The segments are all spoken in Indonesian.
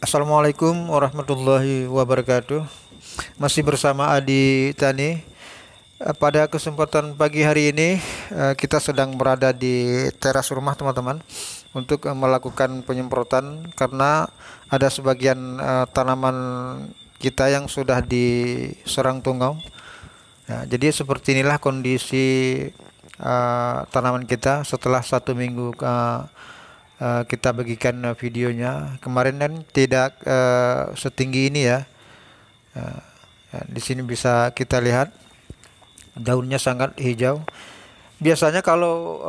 Assalamualaikum warahmatullahi wabarakatuh. Masih bersama Adi Tani. Pada kesempatan pagi hari ini, kita sedang berada di teras rumah teman-teman untuk melakukan penyemprotan karena ada sebagian tanaman kita yang sudah diserang tungau. Nah, jadi seperti inilah kondisi tanaman kita setelah 1 minggu kita bagikan videonya. Kemarin kan tidak setinggi ini ya. Di sini bisa kita lihat daunnya sangat hijau. Biasanya kalau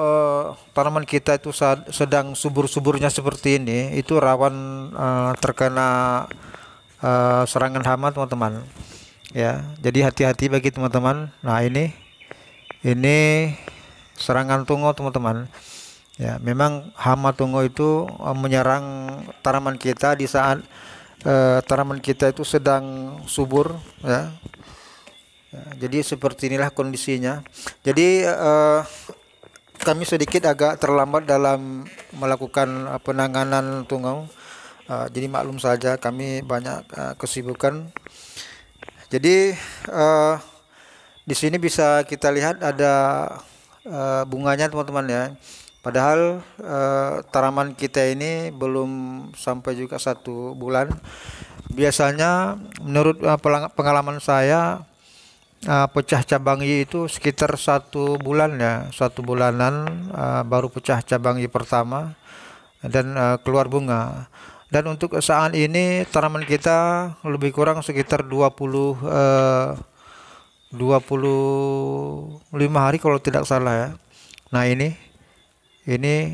tanaman kita itu sedang subur-suburnya seperti ini, itu rawan terkena serangan hama teman-teman. Ya, jadi hati-hati bagi teman-teman. Nah, ini serangan tungau teman-teman. Ya, memang hama tungau itu menyerang tanaman kita di saat tanaman kita itu sedang subur ya. Ya, jadi seperti inilah kondisinya. Jadi kami sedikit agak terlambat dalam melakukan penanganan tungau. Jadi maklum saja kami banyak kesibukan. Jadi di sini bisa kita lihat ada bunganya teman-teman ya. Padahal tanaman kita ini belum sampai juga 1 bulan. Biasanya menurut pengalaman saya pecah cabangnya itu sekitar 1 bulan ya, 1 bulanan baru pecah cabangnya pertama dan keluar bunga. Dan untuk saat ini tanaman kita lebih kurang sekitar 25 hari kalau tidak salah ya. Nah, ini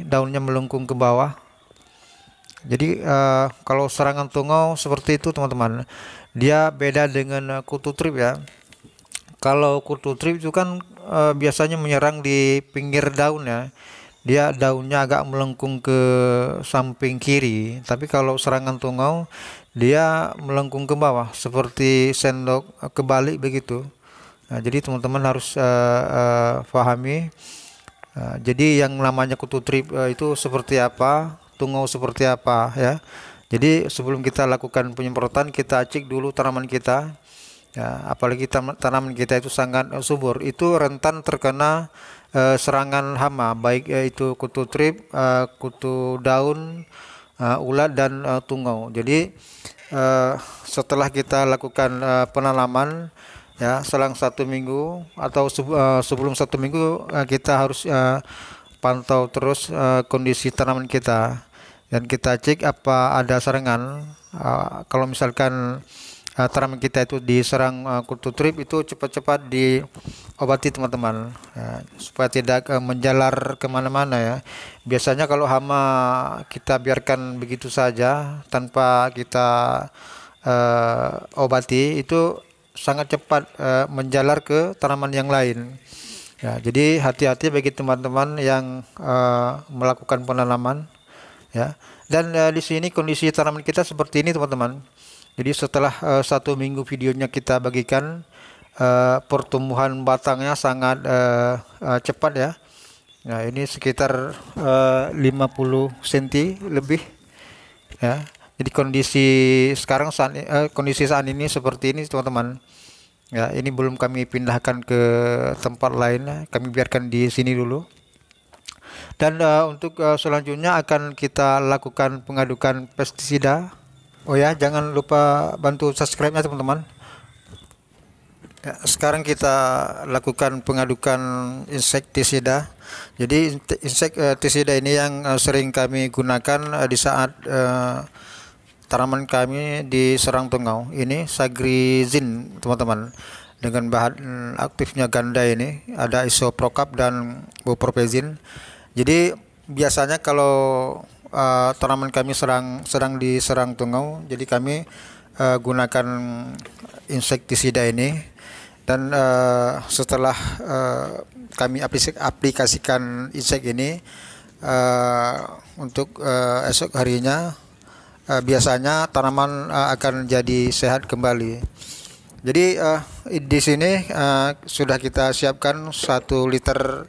daunnya melengkung ke bawah. Jadi kalau serangan tungau seperti itu teman-teman, dia beda dengan kutu trip ya. Kalau kutu trip itu kan biasanya menyerang di pinggir daun ya. Dia daunnya agak melengkung ke samping kiri. Tapi kalau serangan tungau, dia melengkung ke bawah seperti sendok kebalik begitu. Nah, jadi teman-teman harus pahami. Jadi yang namanya kutu trip itu seperti apa, tungau seperti apa ya. Jadi sebelum kita lakukan penyemprotan, kita cek dulu tanaman kita. Ya, apalagi tanaman kita itu sangat subur, itu rentan terkena serangan hama, baik itu kutu trip, kutu daun, ulat dan tungau. Jadi setelah kita lakukan penanaman ya selang 1 minggu atau sebelum 1 minggu kita harus pantau terus kondisi tanaman kita dan kita cek apa ada serangan. Kalau misalkan tanaman kita itu diserang kutu trip, itu cepat-cepat diobati teman-teman ya, supaya tidak menjalar kemana-mana ya. Biasanya kalau hama kita biarkan begitu saja tanpa kita obati, itu sangat cepat menjalar ke tanaman yang lain ya. Jadi hati-hati bagi teman-teman yang melakukan penanaman ya. Dan di sini kondisi tanaman kita seperti ini teman-teman. Jadi setelah 1 minggu videonya kita bagikan, pertumbuhan batangnya sangat cepat ya. Nah, ini sekitar 50 cm lebih ya. Jadi kondisi saat ini seperti ini teman-teman. Ya, ini belum kami pindahkan ke tempat lain, kami biarkan di sini dulu. Dan untuk selanjutnya akan kita lakukan pengadukan pestisida. Oh ya, jangan lupa bantu subscribe-nya teman-teman. Ya, sekarang kita lakukan pengadukan insektisida. Jadi insektisida ini yang sering kami gunakan di saat tanaman kami diserang tungau. Ini Sagrizin teman-teman, dengan bahan aktifnya ganda, ini ada Isoprocap dan Buprofezin. Jadi biasanya kalau tanaman kami sedang diserang tungau, jadi kami gunakan insektisida ini. Dan setelah kami aplikasikan insek ini untuk esok harinya, biasanya tanaman akan jadi sehat kembali. Jadi di sini sudah kita siapkan 1 liter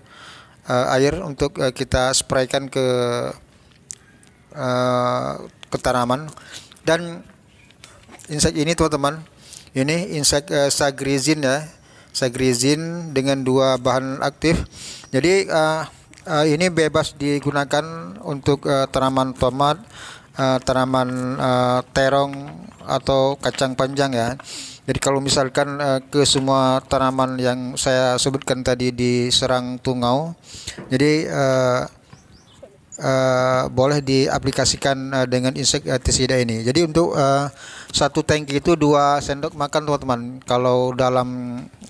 air untuk kita spraykan ke tanaman. Dan insek ini teman-teman, ini insek sagrizin ya, sagrizin dengan 2 bahan aktif. Jadi ini bebas digunakan untuk tanaman tomat, tanaman terong atau kacang panjang ya. Jadi kalau misalkan ke semua tanaman yang saya sebutkan tadi diserang tungau, jadi boleh diaplikasikan dengan insektisida ini. Jadi untuk satu tangki itu 2 sendok makan teman-teman.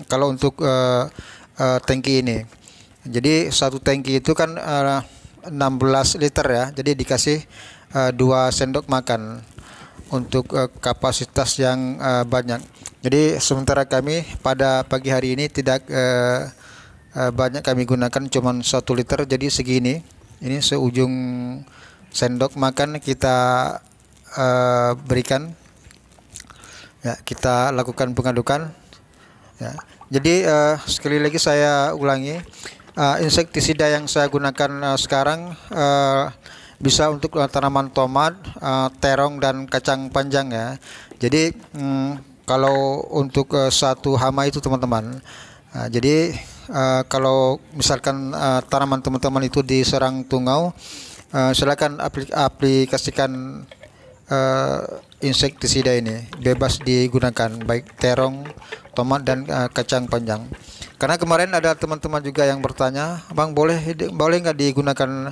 Kalau untuk tangki ini, jadi satu tangki itu kan 16 liter ya. Jadi dikasih 2 sendok makan untuk kapasitas yang banyak. Jadi sementara kami pada pagi hari ini tidak banyak kami gunakan, cuman 1 liter, jadi segini. Ini seujung sendok makan kita berikan ya, kita lakukan pengadukan ya. Jadi sekali lagi saya ulangi, insektisida yang saya gunakan sekarang bisa untuk tanaman tomat, terong dan kacang panjang ya. Jadi kalau untuk satu hama itu teman-teman, jadi kalau misalkan tanaman teman-teman itu diserang tungau, silakan aplikasikan insektisida ini, bebas digunakan baik terong, tomat dan kacang panjang. Karena kemarin ada teman-teman juga yang bertanya, Bang, boleh nggak digunakan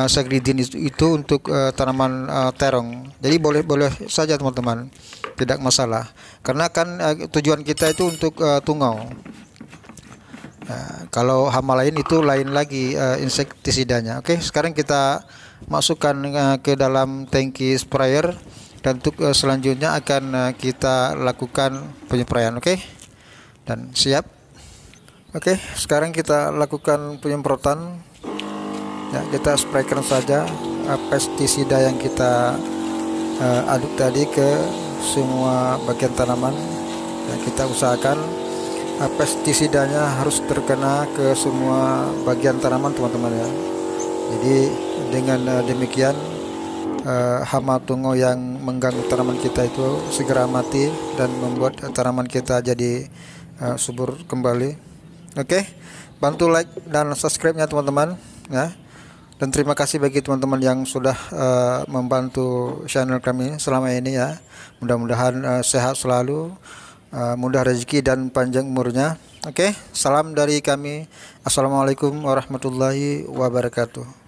sagrizin itu untuk tanaman terong? Jadi boleh saja teman-teman, tidak masalah. Karena kan tujuan kita itu untuk tungau. Nah, kalau hama lain itu lain lagi insektisidanya. Oke, sekarang kita masukkan ke dalam tangki sprayer, dan untuk selanjutnya akan kita lakukan penyempraian. Oke, dan siap. Oke, sekarang kita lakukan penyemprotan ya. Kita spraykan saja pestisida yang kita aduk tadi ke semua bagian tanaman ya. Kita usahakan pestisidanya harus terkena ke semua bagian tanaman teman-teman ya. Jadi dengan demikian hama tungau yang mengganggu tanaman kita itu segera mati dan membuat tanaman kita jadi subur kembali. Oke, bantu like dan subscribe-nya teman-teman ya. Dan terima kasih bagi teman-teman yang sudah membantu channel kami selama ini ya. Mudah-mudahan sehat selalu, mudah rezeki dan panjang umurnya. Oke, salam dari kami. Assalamualaikum warahmatullahi wabarakatuh.